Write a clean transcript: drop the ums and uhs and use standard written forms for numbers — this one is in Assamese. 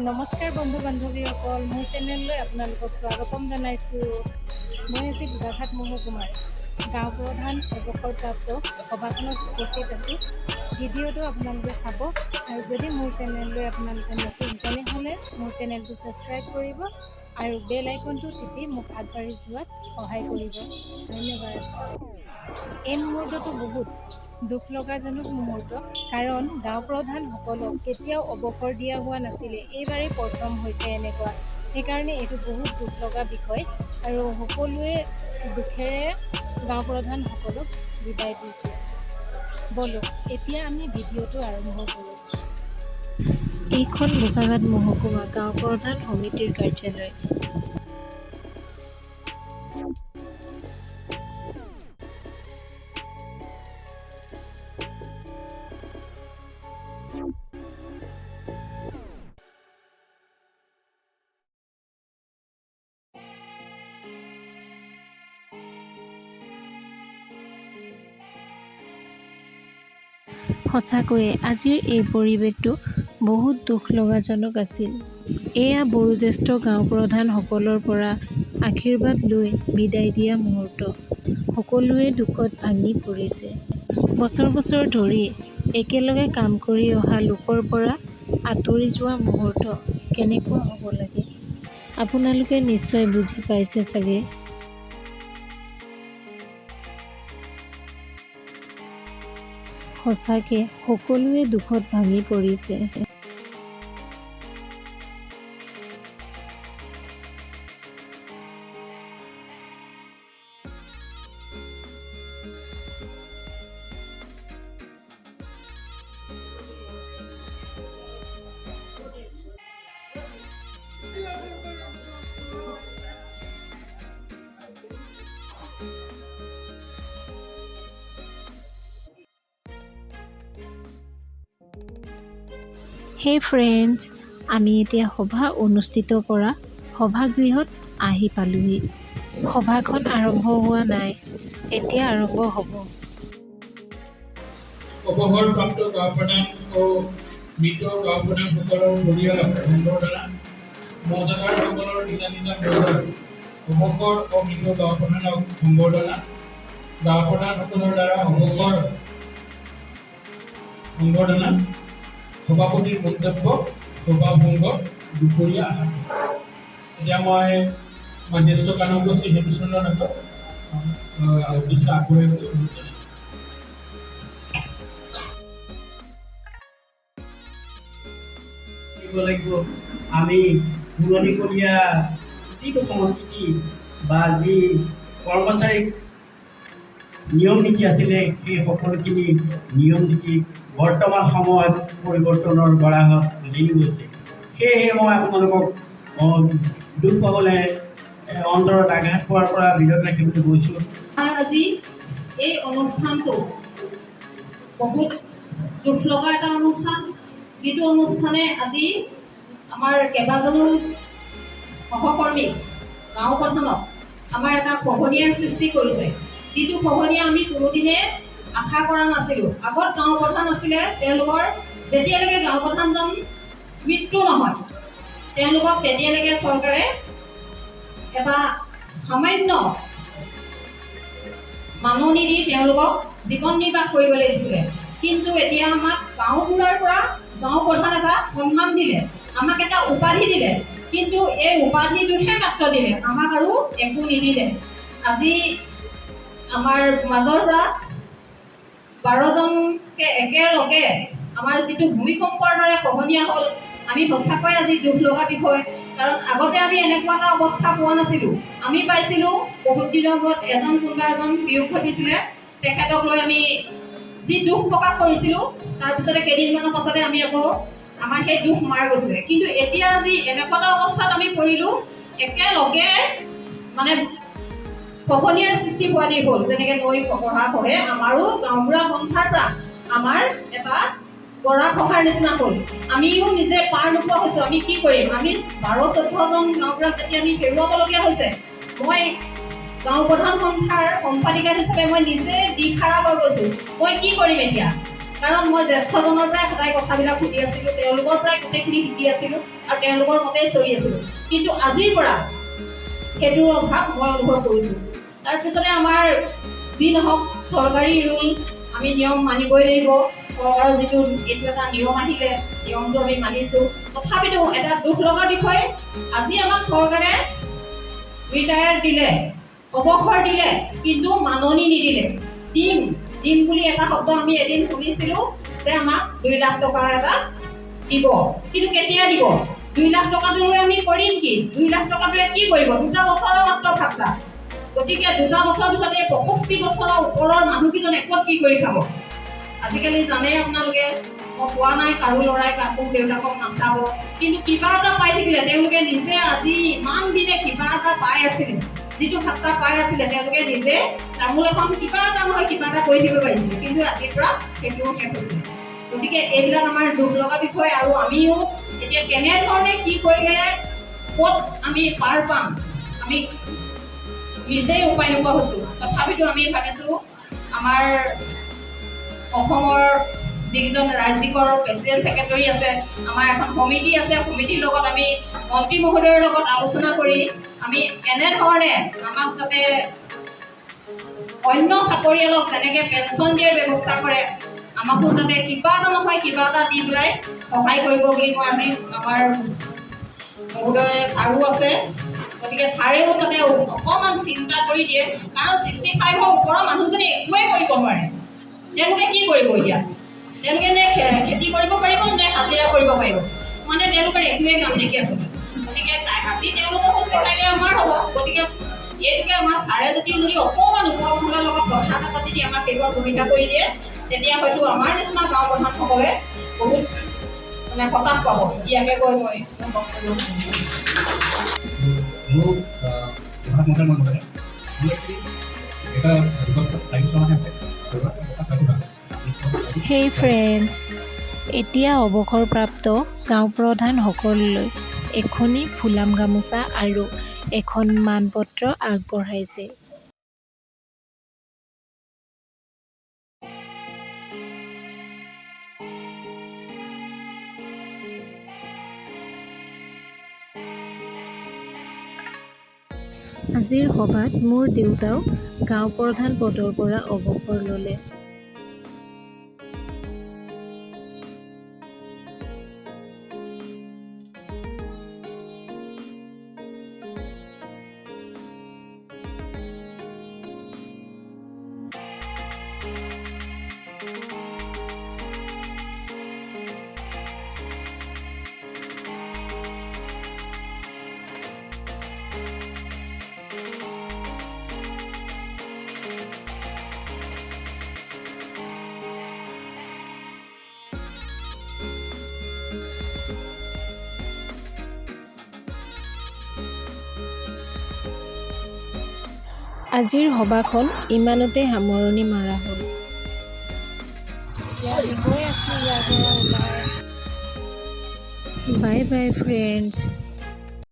নমস্কাৰ বন্ধু বান্ধৱীসকল, মোৰ চেনেললৈ আপোনালোকক স্বাগতম জনাইছোঁ। মই আজি গোলাঘাট মহকুমাৰ গাঁও প্ৰধান অৱসৰপ্ৰাপ্ত সভাখনত উপস্থিত আছোঁ। ভিডিঅ'টো আপোনালোকে চাব আৰু যদি মোৰ চেনেললৈ আপোনালোকে নতুন তেনেহ'লে মোৰ চেনেলটো ছাবস্ক্ৰাইব কৰিব আৰু বেল আইকনটো টিপি মোক আগবাঢ়ি যোৱাত সহায় কৰিব। ধন্যবাদ। এই মুহূৰ্তটো বহুত দুখ লগাজনক মুহূৰ্ত, কাৰণ গাঁও প্ৰধানসকলক কেতিয়াও অৱসৰ দিয়া হোৱা নাছিলে। এইবাৰেই প্ৰথম হৈছে এনেকুৱা, সেইকাৰণে এইটো বহুত দুখ লগা বিষয় আৰু সকলোৱে দুখেৰে গাঁও প্ৰধানসকলক বিদায় দিছে। বলক এতিয়া আমি ভিডিঅ'টো আৰম্ভ কৰোঁ। এইখন গোলাঘাট মহকুমা গাঁও প্ৰধান সমিতিৰ কাৰ্যালয়। সঁচাকৈয়ে আজিৰ এই পৰিৱেশটো বহুত দুখ লগাজনক আছিল। এয়া বয়োজ্যেষ্ঠ গাঁও প্ৰধানসকলৰ পৰা আশীৰ্বাদ লৈ বিদায় দিয়া মুহূৰ্ত। সকলোৱে দুখত ভাঙি পৰিছে। বছৰ বছৰ ধৰি একেলগে কাম কৰি অহা লোকৰ পৰা আঁতৰি যোৱা মুহূৰ্ত কেনেকুৱা হ'ব লাগে, আপোনালোকে নিশ্চয় বুজি পাইছে চাগে। সঁচাকৈ সকলোৱে দুখত ভাঙি পৰিছে। হে ফ্ৰেণ্ডছ, আমি এতিয়া সভা অনুষ্ঠিত কৰা সভাগৃহত আহি পালোহি। সভাখন আৰম্ভ হোৱা নাই, এতিয়া আৰম্ভ হ'ব। অৱসৰপ্ৰাপ্ত গাঁও প্ৰধান ও মৃত গাঁও প্ৰধানসকলৰ পৰিয়ালক সম্বৰ্ধনা, মৌজাদাৰসকলৰ নিজা নিজা পৰিয়াল অৱসৰ ও মৃত গাঁও প্ৰধানক সম্বৰ্ধনা, গাঁও প্ৰধানসকলৰ দ্বাৰা অৱসৰ সম্বৰ্ধনা, সভাপতিৰ মন্তব্য, সভাভংগ, দুপৰীয়া আহাৰ। এতিয়া মই জ্যেষ্ঠ কানুগছী হেমচন্দ্ৰ নাথক উদ্দেশ্য আগবঢ়াই লাগিব। আমি পুৰণিকলীয়া যিটো সংস্কৃতি বা যি কৰ্মচাৰীক নিয়ম নীতি আছিলে, সেই সকলোখিনি নিয়ম নীতি বৰ্তমান সময়ত পৰিৱৰ্তনৰ গৰাহত লীন গৈছে। সেয়েহে মই আপোনালোকক দুখ পাবলৈ অন্তৰত আঘাত পোৱাৰ পৰা বিৰত ৰাখিবলৈ গৈছোঁ। আজি এই অনুষ্ঠানটো বহুত দুখ লগা এটা অনুষ্ঠান, যিটো অনুষ্ঠানে আজি আমাৰ কেইবাজনো সহকৰ্মী গাঁও প্ৰধানক আমাৰ এটা খহনীয়াৰ সৃষ্টি কৰিছে, যিটো খহনীয়া আমি কোনোদিনে আশা কৰা নাছিলোঁ। আগত গাঁও প্ৰধান আছিলে, তেওঁলোকৰ যেতিয়ালৈকে গাঁও প্ৰধানজন মৃত্যু নহয়, তেওঁলোকক তেতিয়ালৈকে চৰকাৰে এটা সামান্য মাননি দি তেওঁলোকক জীৱন নিৰ্বাহ কৰিবলৈ দিছিলে। কিন্তু এতিয়া আমাক গাঁওবুঢ়াৰ পৰা গাঁও প্ৰধান এটা সন্মান দিলে, আমাক এটা উপাধি দিলে, কিন্তু এই উপাধিটোহে মাত্ৰ দিলে, আমাক আৰু একো নিদিলে। আজি আমাৰ মাজৰ পৰা 12জনকে একেলগে আমাৰ যিটো ভূমিকম্পৰ দৰে খহনীয়া হ'ল, আমি সঁচাকৈ আজি দুখ লগা বিষয়। কাৰণ আগতে আমি এনেকুৱা এটা অৱস্থা পোৱা নাছিলোঁ। আমি পাইছিলোঁ বহুত দিনৰ মূৰত কোনোবা এজন বিয়োগ ঘটিছিলে, তেখেতক লৈ আমি যি দুখ প্ৰকাশ কৰিছিলোঁ, তাৰপিছতে কেইদিনমানৰ পাছতে আমি আকৌ আমাৰ সেই দুখ মাৰ গৈছিলে। কিন্তু এতিয়া আজি এনেকুৱা এটা অৱস্থাত আমি পৰিলোঁ, একেলগে মানে খহনীয়াৰ সৃষ্টি হোৱা দি হ'ল। যেনেকৈ নৈ খহা কৰে, আমাৰো গাঁওবুঢ়া পন্থাৰ পৰা আমাৰ এটা গৰা খহাৰ নিচিনা হ'ল। আমিও নিজে পাৰ নোপোৱা হৈছোঁ। আমি কি কৰিম? আমি 12-14জন গাঁওবুঢ়াক যেতিয়া আমি হেৰুৱাবলগীয়া হৈছে, মই গাঁও প্ৰধান সন্থাৰ সম্পাদিকা হিচাপে মই নিজে দিশহাৰা হৈ গৈছোঁ। মই কি কৰিম এতিয়া? কাৰণ মই জ্যেষ্ঠজনৰ পৰাই সদায় কথাবিলাক সুধি আছিলোঁ, তেওঁলোকৰ পৰাই গোটেইখিনি শিকি আছিলোঁ। আৰু তেওঁলোকৰ মতেই চলি আছিলোঁ। কিন্তু আজিৰ পৰা সেইটোৰ অভাৱ মই অনুভৱ কৰিছোঁ। তাৰপিছতে আমাৰ যি নহওক চৰকাৰী ৰুল আমি নিয়ম মানিবই লাগিব। চৰকাৰৰ যিটো এইটো এটা নিয়ম আহিলে নিয়মটো আমি মানিছোঁ। তথাপিতো এটা দুখ লগা বিষয়, আজি আমাক চৰকাৰে ৰিটায়াৰ দিলে, অৱসৰ দিলে, কিন্তু মাননি নিদিলে। দিম বুলি এটা শব্দ আমি এদিন শুনিছিলোঁ যে আমাক 2 লাখ টকা এটা দিব, কিন্তু কেতিয়া দিব? 2 লাখ টকাটোলৈ আমি কৰিম কি? 2 লাখ টকাটোৱে কি কৰিব? 2 বছৰৰ মাত্ৰ ভাত্তা। গতিকে 2 বছৰ পিছত এই 65 বছৰৰ ওপৰৰ মানুহকেইজনে ক'ত কি কৰি খাব? আজিকালি জানে আপোনালোকে, মই কোৱা নাই কাৰো ল'ৰাই কাকো দেউতাকক নাচাব, কিন্তু কিবা এটা পাই থাকিলে তেওঁলোকে নিজে আজি ইমান দিনে কিবা এটা পাই আছিলে, যিটো ভাত্তা পাই আছিলে তেওঁলোকে নিজে তামোল এখন কিবা এটা নহয় কিবা এটা কৰি থাকিব পাৰিছিলে, কিন্তু আজিৰ পৰা সেইটোও শেষ হৈছিলে। গতিকে এইবিলাক আমাৰ দুখ লগা বিষয়। আৰু আমিও এতিয়া কেনেধৰণে কি কৰিলে ক'ত আমি পাৰ পাম আমি নিজেই উপায় নোপোৱা হৈছোঁ। তথাপিতো আমি ভাবিছোঁ আমাৰ অসমৰ যিকেইজন ৰাজ্যিকৰ প্ৰেচিডেণ্ট ছেক্ৰেটাৰী আছে, আমাৰ এখন সমিতি আছে, সমিতিৰ লগত আমি মন্ত্ৰী মহোদয়ৰ লগত আলোচনা কৰি আমি এনেধৰণে আমাক যাতে অন্য চাকৰিয়ালক যেনেকৈ পেঞ্চন দিয়াৰ ব্যৱস্থা কৰে, আমাকো যাতে কিবা এটা নহয় কিবা এটা দি পেলাই সহায় কৰিব বুলি মই আজি আমাৰ মহোদয় ছাৰো আছে, গতিকে ছাৰেও যাতে অকণমান চিন্তা কৰি দিয়ে। কাৰণ 65ৰ ওপৰৰ মানুহজনে একোৱেই কৰিব নোৱাৰে। তেওঁলোকে কি কৰিব এতিয়া? তেওঁলোকে নে খেতি কৰিব পাৰিব নে হাজিৰা কৰিব পাৰিব? মানে তেওঁলোকৰ একোৱেই কাম নাইকিয়া হ'ব। গতিকে আজি তেওঁলোকৰ হৈছে, কাইলৈ আমাৰ হ'ব। গতিকে এইটোকে আমাৰ ছাৰে যদি অকণমান ওপৰমহলৰ লগত কথা এটা পাতি দি আমাক সেইবোৰ সুবিধা কৰি দিয়ে, তেতিয়া হয়তো আমাৰ নিচিনা গাঁও প্ৰধানসকলে বহুত সকাহ পাব। ইয়াকে কৈ মই হেই ফ্ৰেণ্ড, এতিয়া অৱসৰপ্ৰাপ্ত গাঁও প্ৰধানসকললৈ এখনি ফুলাম গামোচা আৰু এখন মানপত্ৰ আগবঢ়াইছে। আজিৰ সভাত মোৰ দেউতাও গাঁও প্ৰধান পদৰ পৰা অৱসৰ ল'লে। আজিৰ সভাখন ইমানতে সামৰণি মাৰা হ'ল। Bye bye friends.